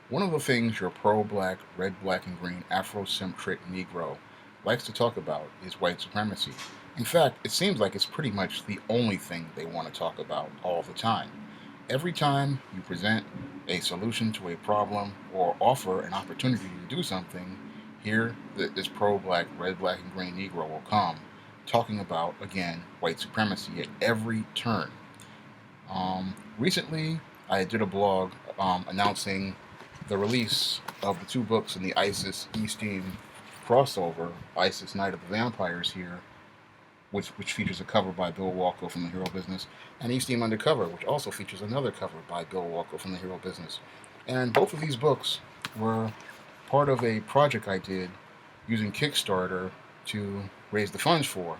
One of the things your pro-black, red, black, and green Afrocentric Negro likes to talk about is white supremacy. In fact, it seems like it's pretty much the only thing they want to talk about all the time. Every time you present a solution to a problem or offer an opportunity to do something, here this pro-black, red, black, and green Negro will come talking about, again, white supremacy at every turn. Recently, I did a blog announcing the release of the two books in the ISIS East Team crossover, ISIS Night of the Vampires here, which features a cover by Bill Walker from the Hero Business, and East Team Undercover, which also features another cover by Bill Walker from the Hero Business. And both of these books were part of a project I did using Kickstarter to raise the funds for.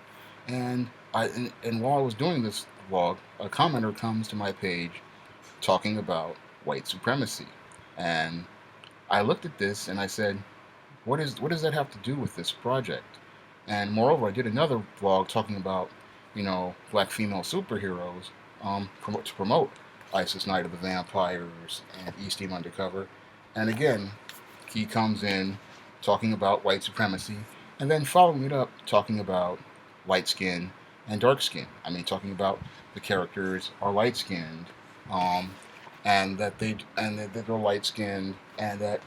And while I was doing this vlog, a commenter comes to my page talking about white supremacy, and I looked at this and I said, what does that have to do with this project? And moreover, I did another vlog talking about black female superheroes to promote ISIS Night of the Vampires and East Team Undercover, and again he comes in talking about white supremacy, and then following it up talking about light skin and dark skin. I mean, talking about the characters are light skinned, um, and that they're light skinned, and that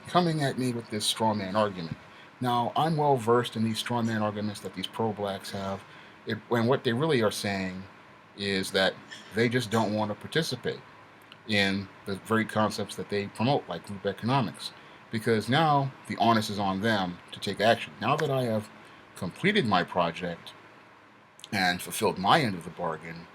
coming at me with this straw man argument. Now, I'm well versed in these straw man arguments that these pro blacks have, and what they really are saying is that they just don't want to participate in the very concepts that they promote, like group economics. Because now the onus is on them to take action. Now that I have completed my project and fulfilled my end of the bargain,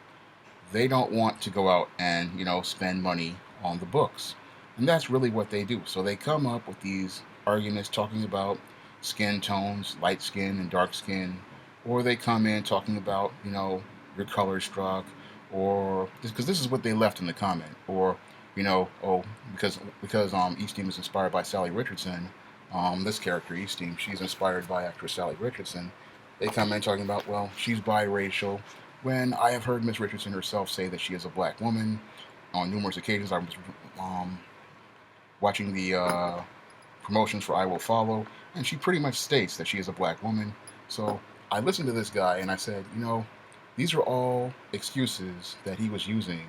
they don't want to go out and, spend money on the books. And that's really what they do. So they come up with these arguments talking about skin tones, light skin and dark skin, or they come in talking about, your color struck, or because this is what they left in the comment, or oh, because Eastham is inspired by Sally Richardson. This character Eastham, she's inspired by actress Sally Richardson. They come in talking about, well, she's biracial, when I have heard Miss Richardson herself say that she is a black woman on numerous occasions. I was um, watching the promotions for I Will Follow, and she pretty much states that she is a black woman. So I listened to this guy and I said, these are all excuses that he was using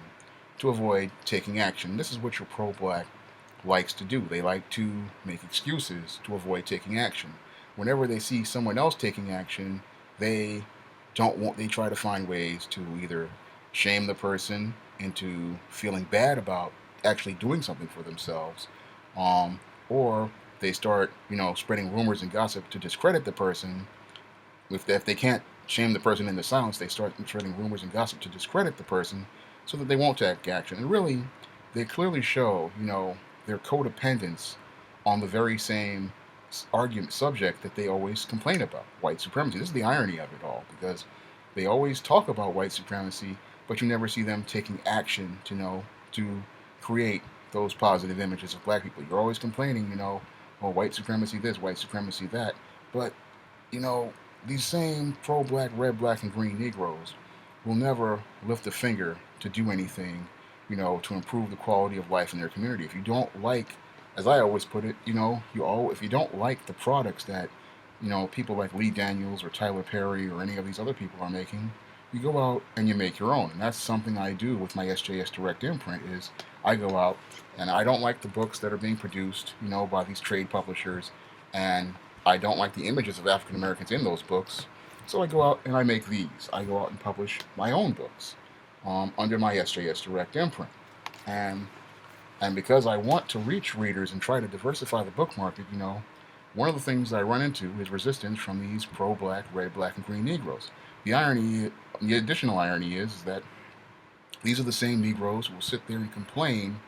to avoid taking action. This is what your pro black likes to do. They like to make excuses to avoid taking action. Whenever they see someone else taking action, they they try to find ways to either shame the person into feeling bad about actually doing something for themselves, um, or they start, spreading rumors and gossip to discredit the person. If they can't shame the person into silence, they start spreading rumors and gossip to discredit the person so that they won't take action. And really, they clearly show, their codependence on the very same argument subject that they always complain about, white supremacy. This is the irony of it all, because they always talk about white supremacy, but you never see them taking action to create those positive images of black people. You're always complaining, oh, white supremacy this, white supremacy that, but you know these same pro-black, red, black, and green Negroes will never lift a finger to do anything, to improve the quality of life in their community. If you don't like, as I always put it, if you don't like the products that, people like Lee Daniels or Tyler Perry or any of these other people are making, you go out and you make your own. And that's something I do with my SJS Direct Imprint is I go out and I don't like the books that are being produced, by these trade publishers, and I don't like the images of African Americans in those books. So I go out and I make these. I go out and publish my own books under my SJS Direct Imprint. And and because I want to reach readers and try to diversify the book market, one of the things I run into is resistance from these pro-black, red, black, and green Negroes. The additional irony is that these are the same Negroes who will sit there and complain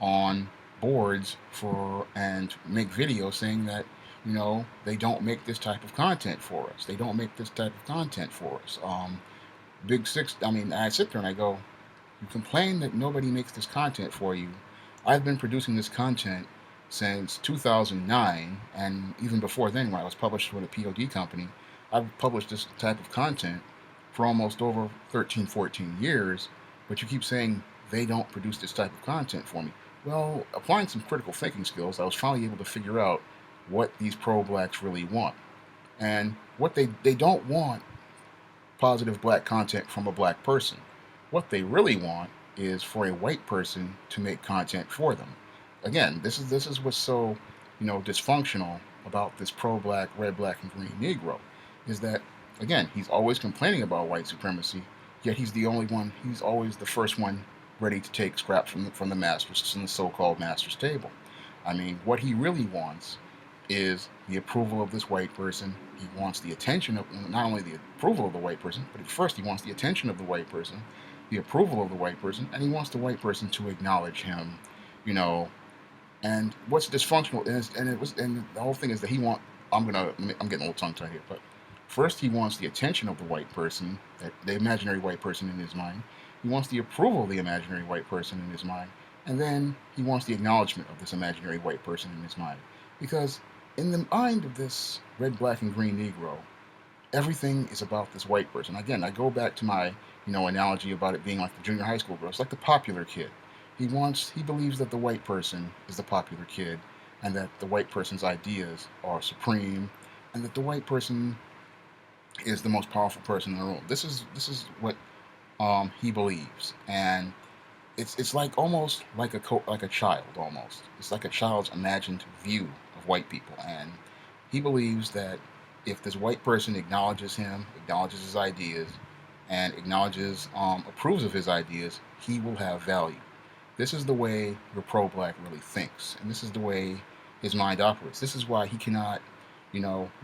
on boards for and make videos saying that they don't make this type of content for us. They don't make this type of content for us. Big Six. I mean, I sit there and I go, you complain that nobody makes this content for you. I've been producing this content since 2009, and even before then, when I was published with a POD company, I've published this type of content for almost over 13, 14 years, but you keep saying they don't produce this type of content for me. Well, applying some critical thinking skills, I was finally able to figure out what these pro-blacks really want. And what they don't want positive black content from a black person. What they really want is for a white person to make content for them. Again, this is what's so, dysfunctional about this pro-black, red, black, and green Negro, is that again he's always complaining about white supremacy, yet he's the only one. He's always the first one ready to take scraps from the masters, from the so-called masters table. I mean, what he really wants is the approval of this white person. He wants the attention of not only the approval of the white person, but first he wants the attention of the white person, the approval of the white person, and he wants the white person to acknowledge him, you know. And what's dysfunctional is, and the whole thing is that he want. I'm getting a little tongue tied here, but first he wants the attention of the white person, that the imaginary white person in his mind. He wants the approval of the imaginary white person in his mind, and then he wants the acknowledgement of this imaginary white person in his mind, because in the mind of this red, black, and green Negro, everything is about this white person. Again, I go back to my, analogy about it being like the junior high school girl. It's like the popular kid. He believes that the white person is the popular kid, and that the white person's ideas are supreme, and that the white person is the most powerful person in the room. This is what he believes, and it's like almost like like a child almost. It's like a child's imagined view of white people, and he believes that if this white person acknowledges him, acknowledges his ideas, and approves of his ideas, he will have value. This is the way your pro-black really thinks, and this is the way his mind operates. This is why he cannot,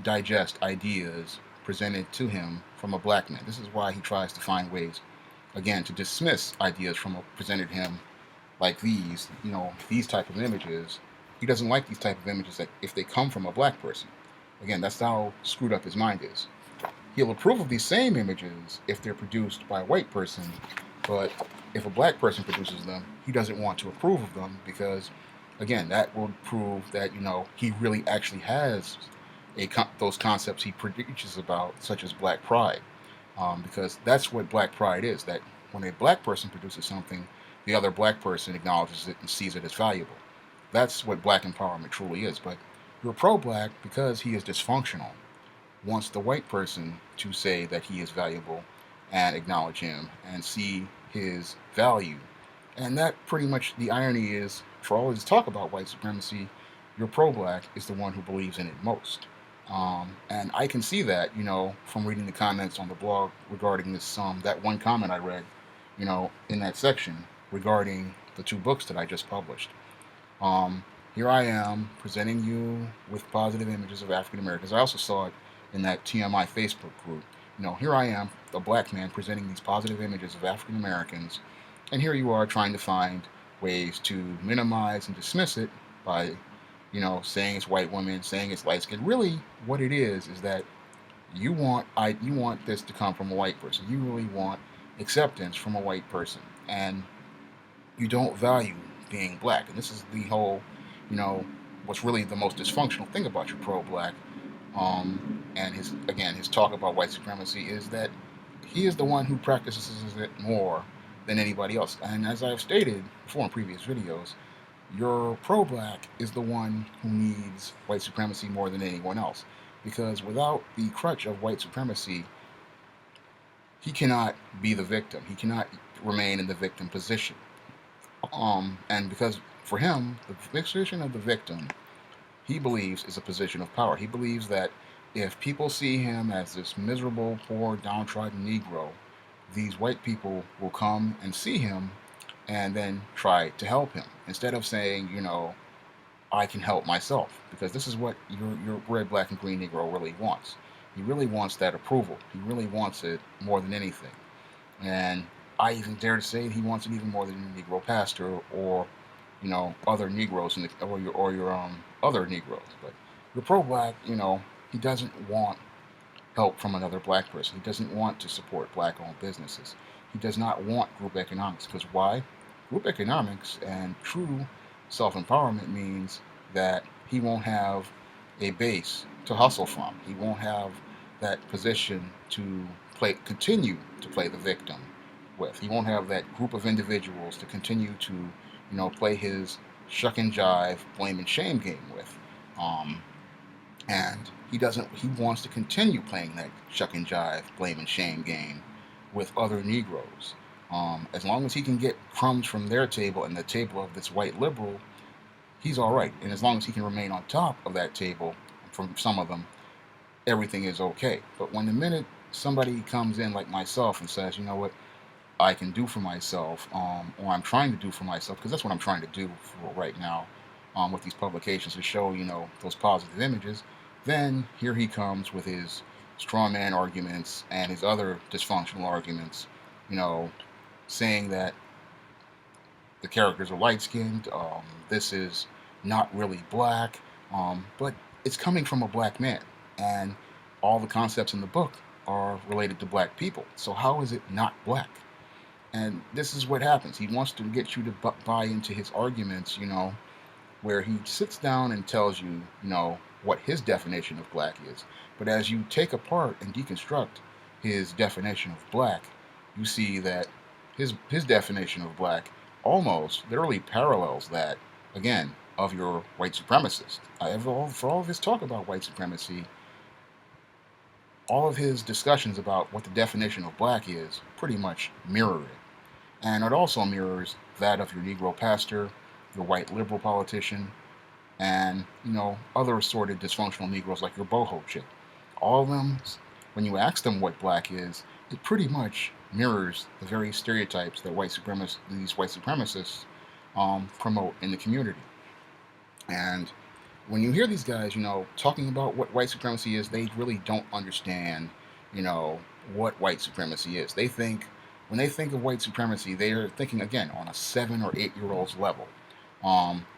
digest ideas presented to him from a black man. This is why he tries to find ways, again, to dismiss ideas presented to him like these type of images. He doesn't like these type of images that if they come from a black person. Again, that's how screwed up his mind is. He'll approve of these same images if they're produced by a white person, but if a black person produces them, he doesn't want to approve of them because, again, that will prove that he really actually has those concepts he preaches about, such as black pride, because that's what black pride is. That when a black person produces something, the other black person acknowledges it and sees it as valuable. That's what black empowerment truly is. But you're pro-black because he is dysfunctional, wants the white person to say that he is valuable and acknowledge him and see his value. And that pretty much the irony is, for all his talk about white supremacy, your pro-black is the one who believes in it most. And I can see that, from reading the comments on the blog regarding this, that one comment I read, in that section regarding the two books that I just published. Here I am presenting you with positive images of African Americans. I also saw it in that TMI Facebook group. Here I am, a black man, presenting these positive images of African Americans, and here you are trying to find ways to minimize and dismiss it by, saying it's white women, saying it's light skin. Really, what it is that you want this to come from a white person. You really want acceptance from a white person, and you don't value being black. And this is the whole, what's really the most dysfunctional thing about your pro-black. And his talk about white supremacy is that he is the one who practices it more than anybody else. And as I've stated before in previous videos, your pro-black is the one who needs white supremacy more than anyone else. Because without the crutch of white supremacy, he cannot be the victim. He cannot remain in the victim position. And because for him, the position of the victim, he believes, is a position of power. He believes that if people see him as this miserable, poor, downtrodden Negro, these white people will come and see him and then try to help him. Instead of saying, I can help myself. Because this is what your red, black, and green Negro really wants. He really wants that approval. He really wants it more than anything. And I even dare to say he wants it even more than a Negro pastor or, other Negroes or your other Negroes. But your pro-black, he doesn't want help from another black person. He doesn't want to support black-owned businesses. He does not want group economics. Because why? Group economics and true self-empowerment means that he won't have a base to hustle from. He won't have that position to continue to play the victim with. He won't have that group of individuals to continue to, play his shuck and jive, blame and shame game with. Um, and he doesn't. He wants to continue playing that shuck and jive, blame and shame game with other Negroes. As long as he can get crumbs from their table and the table of this white liberal, he's all right. And as long as he can remain on top of that table from some of them, everything is okay. But when the minute somebody comes in like myself and says, you know what, I can do for myself, or I'm trying to do for myself, because that's what I'm trying to do for right now, with these publications to show, those positive images, then here he comes with his straw man arguments and his other dysfunctional arguments, you know, saying that the characters are light skinned, this is not really black, but it's coming from a black man, and all the concepts in the book are related to black people. So how is it not black? And this is what happens. He wants to get you to buy into his arguments, where he sits down and tells you, what his definition of black is. But as you take apart and deconstruct his definition of black, you see that his definition of black almost literally parallels that, again, of your white supremacist. For all of his talk about white supremacy, all of his discussions about what the definition of black is pretty much mirror it. And it also mirrors that of your Negro pastor, your white liberal politician, and, other assorted dysfunctional Negroes like your boho chick. All of them, when you ask them what black is, it pretty much mirrors the very stereotypes that these white supremacists promote in the community. And when you hear these guys, talking about what white supremacy is, they really don't understand, what white supremacy is. When they think of white supremacy, they are thinking, again, on a 7 or 8 year old's level.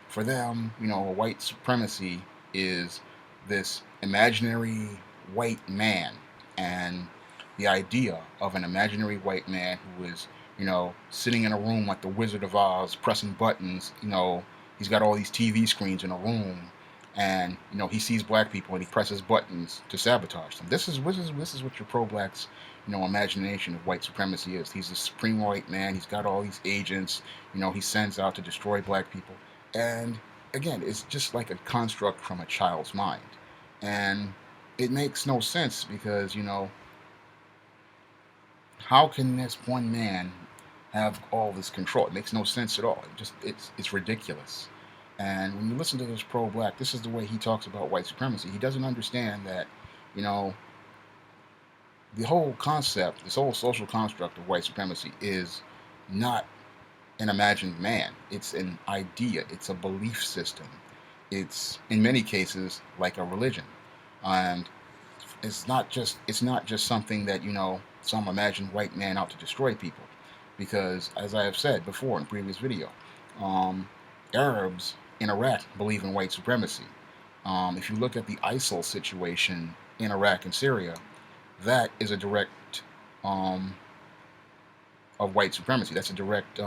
For them, white supremacy is this imaginary white man, and the idea of an imaginary white man who is, sitting in a room like the Wizard of Oz, pressing buttons. He's got all these TV screens in a room, and he sees black people and he presses buttons to sabotage them. This is what your pro-blacks imagination of white supremacy is. He's a supreme white man. He's got all these agents. He sends out to destroy black people. And again, it's just like a construct from a child's mind, and it makes no sense because how can this one man have all this control? It makes no sense at all. It's ridiculous. And when you listen to this pro-black, this is the way he talks about white supremacy. He doesn't understand that, you know, the whole concept, this whole social construct of white supremacy is not an imagined man. It's an idea. It's a belief system. It's in many cases like a religion, and it's not just something that some imagined white man out to destroy people. Because as I have said before in a previous video, Arabs in Iraq believe in white supremacy. If you look at the ISIL situation in Iraq and Syria, that is a direct of white supremacy. That's a direct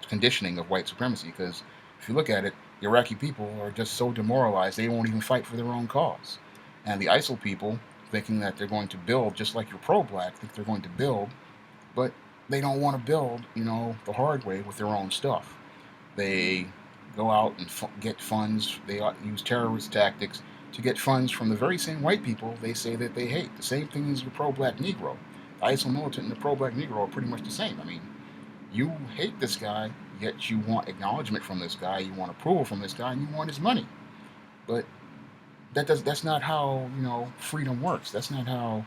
conditioning of white supremacy. Because if you look at it, the Iraqi people are just so demoralized they won't even fight for their own cause. And the ISIL people, thinking that they're going to build, just like your pro-black, think they're going to build, but they don't want to build, the hard way with their own stuff. They go out and get funds. They use terrorist tactics to get funds from the very same white people they say that they hate. The same thing as your pro-black Negro. The ISIL militant and the pro-black Negro are pretty much the same. I mean, you hate this guy, yet you want acknowledgement from this guy, you want approval from this guy, and you want his money. But that's not how, freedom works. That's not how,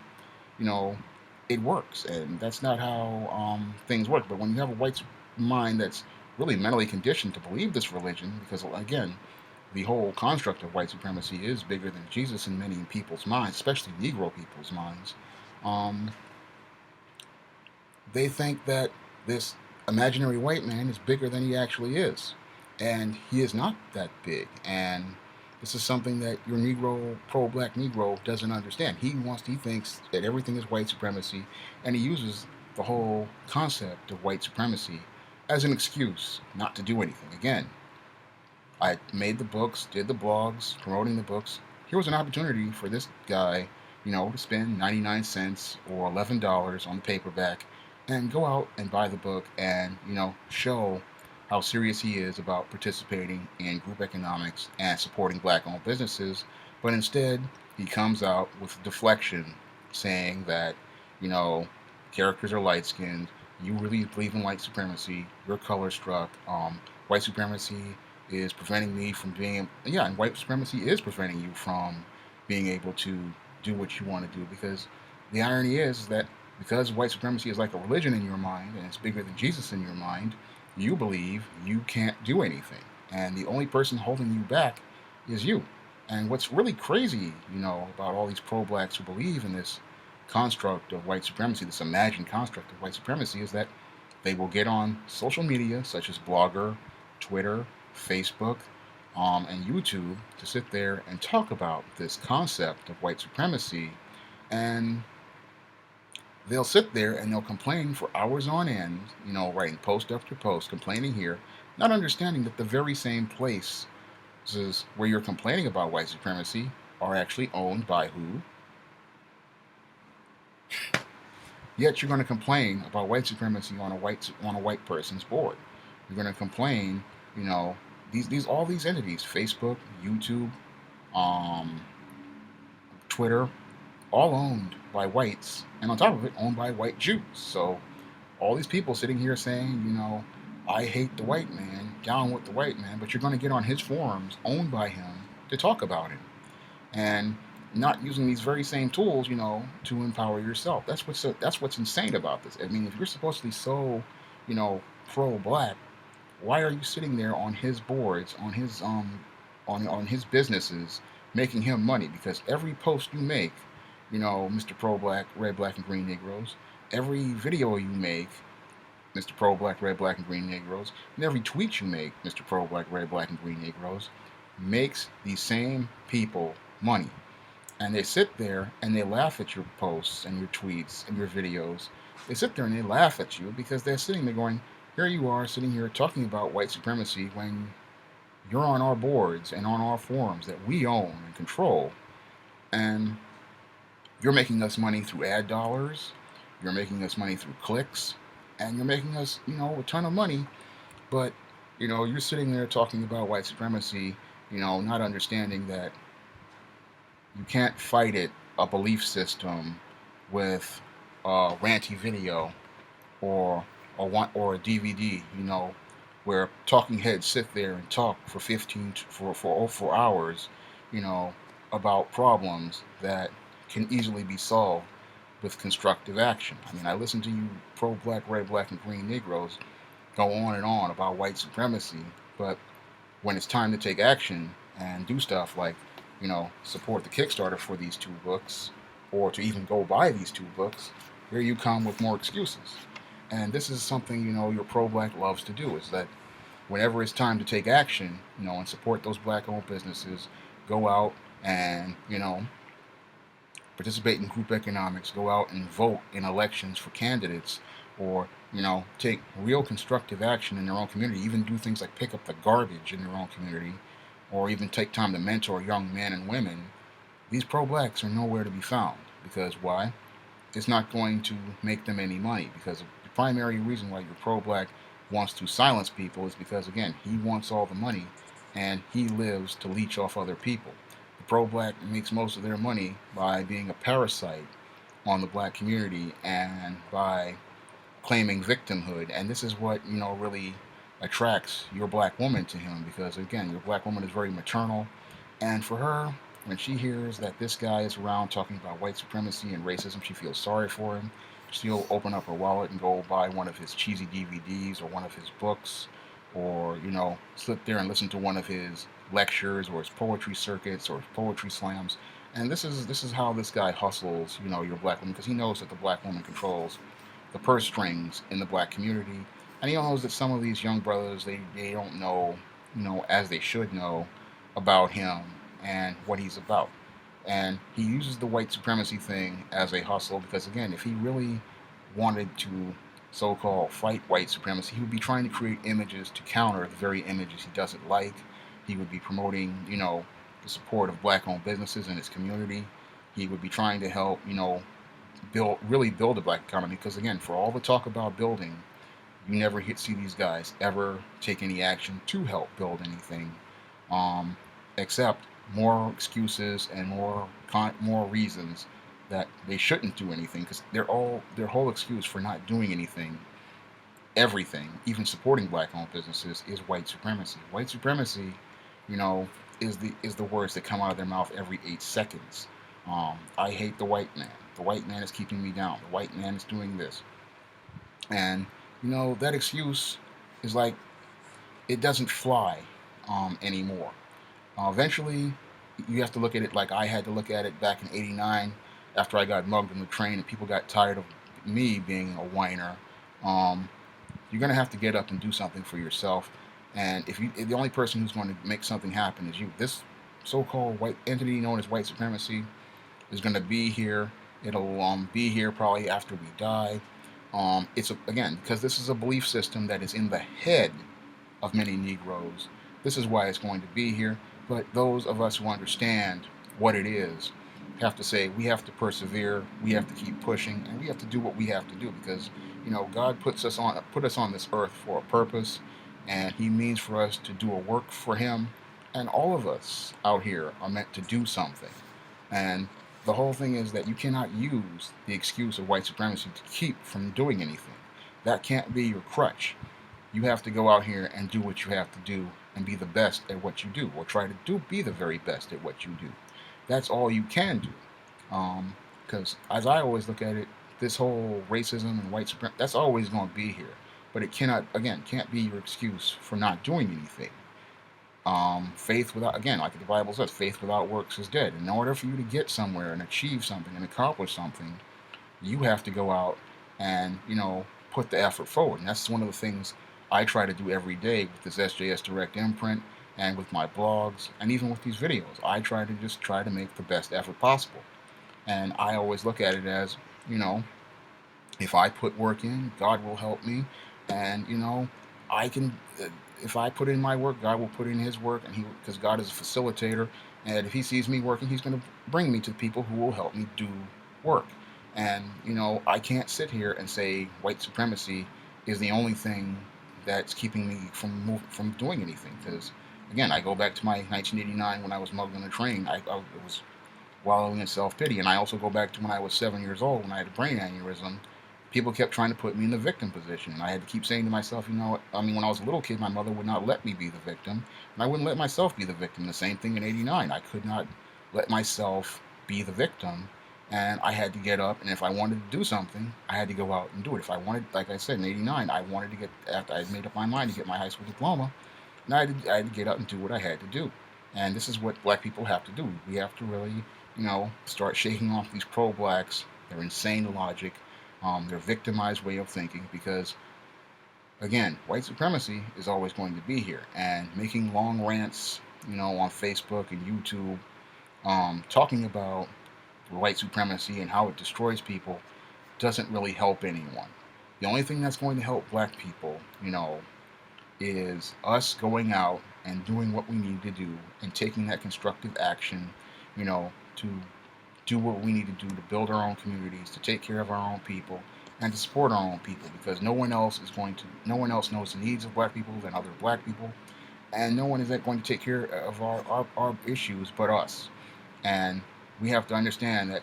it works, and that's not how things work. But when you have a white mind that's really mentally conditioned to believe this religion, because again, the whole construct of white supremacy is bigger than Jesus in many people's minds, especially Negro people's minds. They think that this imaginary white man is bigger than he actually is, and he is not that big. And this is something that your Negro, pro-black Negro, doesn't understand. He thinks that everything is white supremacy, and he uses the whole concept of white supremacy as an excuse not to do anything. Again, I made the books, did the blogs, promoting the books. Here was an opportunity for this guy, to spend 99 cents or $11 on the paperback and go out and buy the book and, show how serious he is about participating in group economics and supporting black-owned businesses, but instead he comes out with deflection, saying that, you know, characters are light-skinned. You really believe in white supremacy. You're color struck. White supremacy is preventing me from being, yeah, and white supremacy is preventing you from being able to do what you want to do, because the irony is that because white supremacy is like a religion in your mind and it's bigger than Jesus in your mind, you believe you can't do anything. And the only person holding you back is you. And what's really crazy, about all these pro blacks who believe in this construct of white supremacy, this imagined construct of white supremacy, is that they will get on social media such as Blogger, Twitter, Facebook, and YouTube to sit there and talk about this concept of white supremacy. And they'll sit there and they'll complain for hours on end, writing post after post, complaining here, not understanding that the very same places where you're complaining about white supremacy are actually owned by who? Yet you're going to complain about white supremacy on a white person's board. You're going to complain, you know, these all these entities, Facebook, YouTube, um, Twitter, all owned by whites, and on top of it, owned by white Jews. So all these people sitting here saying, I hate the white man, down with the white man, but you're going to get on his forums owned by him to talk about him, and not using these very same tools, to empower yourself. That's what's insane about this. I mean, if you're supposed to be so, pro-black, why are you sitting there on his boards, on his businesses, making him money? Because every post you make, Mr. Pro Black, Red, Black, and Green Negroes, every video you make, Mr. Pro Black, Red, Black, and Green Negroes, and every tweet you make, Mr. Pro Black, Red, Black, and Green Negroes, makes these same people money. And they sit there and they laugh at your posts and your tweets and your videos. They sit there and they laugh at you because they're sitting there going, here you are sitting here talking about white supremacy when you're on our boards and on our forums that we own and control. And you're making us money through ad dollars, you're making us money through clicks, and you're making us, a ton of money. But, you're sitting there talking about white supremacy, not understanding that you can't fight it, a belief system, with a ranty video or a DVD, where talking heads sit there and talk for 15 for hours, you know, about problems that can easily be solved with constructive action. I mean, I listen to you pro-black, red, black, and green Negroes go on and on about white supremacy, but when it's time to take action and do stuff like, support the Kickstarter for these two books, or to even go buy these two books, here you come with more excuses. And this is something, your pro-black loves to do, is that whenever it's time to take action, and support those black-owned businesses, go out and, participate in group economics, go out and vote in elections for candidates, or, take real constructive action in their own community, even do things like pick up the garbage in their own community, or even take time to mentor young men and women. These pro-blacks are nowhere to be found. Because why? It's not going to make them any money, because the primary reason why your pro-black wants to silence people is because, again, he wants all the money and he lives to leech off other people. The pro-black makes most of their money by being a parasite on the black community and by claiming victimhood. And this is what, really attracts your black woman to him, because, again, your black woman is very maternal. And for her, when she hears that this guy is around talking about white supremacy and racism, she feels sorry for him. She'll open up her wallet and go buy one of his cheesy DVDs or one of his books, or, sit there and listen to one of his lectures or his poetry circuits or his poetry slams. And this is how this guy hustles, your black woman, because he knows that the black woman controls the purse strings in the black community. And he knows that some of these young brothers, they don't know, as they should know about him and what he's about. And he uses the white supremacy thing as a hustle because, again, if he really wanted to so-called fight white supremacy, he would be trying to create images to counter the very images he doesn't like. He would be promoting, the support of black-owned businesses in his community. He would be trying to help, really build a black economy. Because, again, for all the talk about building, You never see these guys ever take any action to help build anything, um, except more excuses and more reasons that they shouldn't do anything, because their whole excuse for not doing anything, everything, even supporting black-owned businesses, is white supremacy. White supremacy, you know, is the words that come out of their mouth every 8 seconds. I hate the white man. The white man is keeping me down. The white man is doing this, and that excuse is like, it doesn't fly anymore. Eventually, you have to look at it like I had to look at it back in '89 after I got mugged on the train and people got tired of me being a whiner. Um, you're gonna have to get up and do something for yourself. And if the only person who's going to make something happen is you, this so-called white entity known as white supremacy is going to be here. It'll be here probably after we die. Again, because this is a belief system that is in the head of many Negroes. This is why it's going to be here. But those of us who understand what it is have to say, we have to persevere, we have to keep pushing, and we have to do what we have to do, because God put us on this earth for a purpose, and He means for us to do a work for Him. And all of us out here are meant to do something. And the whole thing is that you cannot use the excuse of white supremacy to keep from doing anything. That can't be your crutch. You have to go out here and do what you have to do and be the best at what you do, or try to be the very best at what you do. That's all you can do. Because as I always look at it, this whole racism and white supremacy, that's always going to be here. But it can't be your excuse for not doing anything. Faith without, again, like the Bible says, faith without works is dead. In order for you to get somewhere and achieve something and accomplish something, you have to go out and, put the effort forward. And that's one of the things I try to do every day with this SJS Direct imprint and with my blogs and even with these videos. I try to make the best effort possible. And I always look at it as, you know, if I put work in, God will help me. And, I can, if I put in my work, God will put in His work, and because God is a facilitator, and if He sees me working, He's going to bring me to the people who will help me do work. And I can't sit here and say white supremacy is the only thing that's keeping me from doing anything. Because again, I go back to my 1989 when I was mugged on a train. I was wallowing in self-pity, and I also go back to when I was 7 years old when I had a brain aneurysm. People kept trying to put me in the victim position, and I had to keep saying to myself, when I was a little kid, my mother would not let me be the victim, and I wouldn't let myself be the victim. The same thing in '89. I could not let myself be the victim, and I had to get up, and if I wanted to do something, I had to go out and do it. If I wanted, like I said, in '89, I wanted to after I had made up my mind to get my high school diploma, and I had to get up and do what I had to do. And this is what black people have to do. We have to really, start shaking off these pro-blacks, their insane logic, their victimized way of thinking, because again, white supremacy is always going to be here. And making long rants, on Facebook and YouTube, talking about white supremacy and how it destroys people doesn't really help anyone. The only thing that's going to help black people, is us going out and doing what we need to do and taking that constructive action, to do what we need to do to build our own communities, to take care of our own people, and to support our own people, because no one else knows the needs of black people than other black people, and no one is going to take care of our issues but us. And we have to understand that,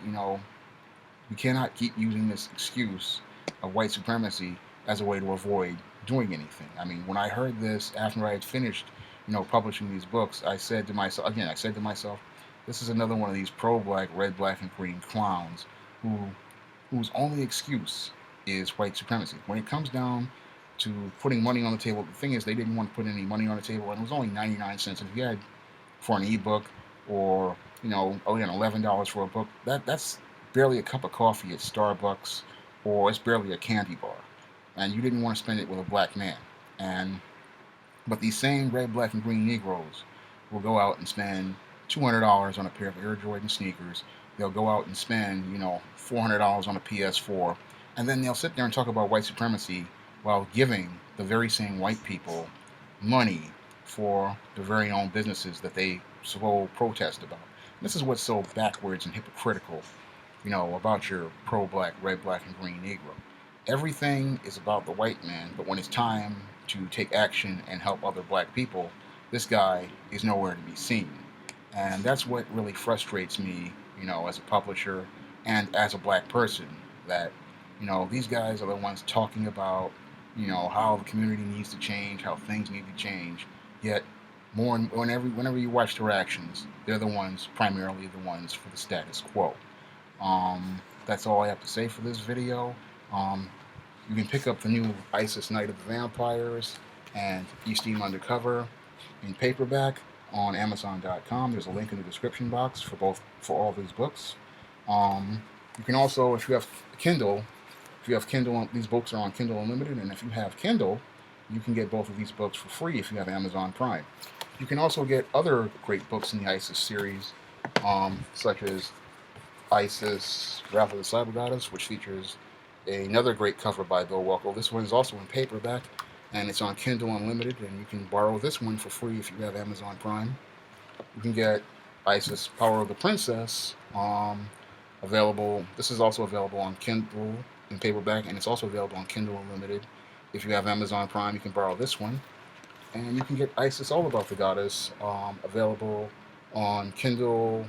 we cannot keep using this excuse of white supremacy as a way to avoid doing anything. I mean, when I heard this after I had finished, publishing these books, I said to myself, this is another one of these pro-black, red, black, and green clowns whose only excuse is white supremacy. When it comes down to putting money on the table, the thing is they didn't want to put any money on the table, and it was only 99 cents. If you had for an ebook, or again, $11 for a book, that's barely a cup of coffee at Starbucks, or it's barely a candy bar, and you didn't want to spend it with a black man. But these same red, black, and green Negroes will go out and spend $200 on a pair of Air Jordan sneakers. They'll go out and spend, $400 on a PS4, and then they'll sit there and talk about white supremacy while giving the very same white people money for their very own businesses that they so protest about. And this is what's so backwards and hypocritical, about your pro-black, red, black, and green Negro. Everything is about the white man, but when it's time to take action and help other black people, this guy is nowhere to be seen. And that's what really frustrates me, as a publisher and as a black person, that, these guys are the ones talking about, how the community needs to change, how things need to change. Yet, whenever you watch their actions, they're the ones, primarily the ones for the status quo. That's all I have to say for this video. Um, you can pick up the new ISIS Night of the Vampires and East Team Undercover in paperback on Amazon.com. There's a link in the description box for all these books. You can also, if you have Kindle, these books are on Kindle Unlimited, and if you have Kindle, you can get both of these books for free if you have Amazon Prime. You can also get other great books in the ISIS series, such as ISIS Wrath of the Cyber Goddess, which features another great cover by Bill Welko. This one is also in paperback, and it's on Kindle Unlimited, and you can borrow this one for free if you have Amazon Prime. You can get ISIS Power of the Princess, available. This is also available on Kindle in paperback, and it's also available on Kindle Unlimited. If you have Amazon Prime, you can borrow this one. And you can get ISIS All About the Goddess, available on Kindle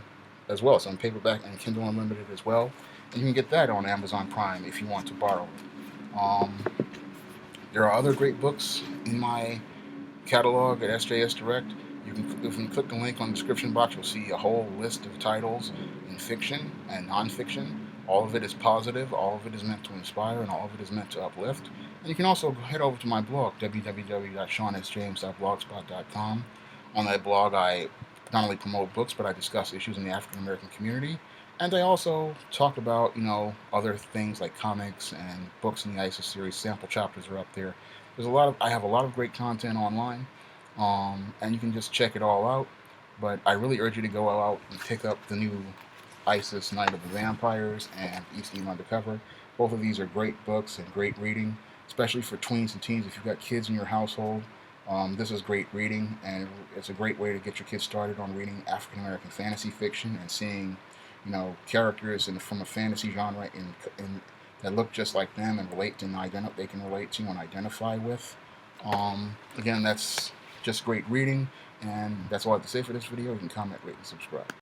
as well. It's on paperback and Kindle Unlimited as well. And you can get that on Amazon Prime if you want to borrow it. There are other great books in my catalog at SJS Direct. If you click the link on the description box, you'll see a whole list of titles in fiction and nonfiction. All of it is positive, all of it is meant to inspire, and all of it is meant to uplift. And you can also head over to my blog, www.shawnsjames.blogspot.com. On that blog, I not only promote books, but I discuss issues in the African American community. And I also talk about, other things like comics and books in the ISIS series. Sample chapters are up there. I have a lot of great content online, and you can just check it all out. But I really urge you to go out and pick up the new ISIS Night of the Vampires and East Team Undercover. Both of these are great books and great reading, especially for tweens and teens. If you've got kids in your household, this is great reading, and it's a great way to get your kids started on reading African American fantasy fiction and seeing, characters from a fantasy genre that look just like them and they can relate to and identify with. Again, that's just great reading, and that's all I have to say for this video. You can comment, rate, and subscribe.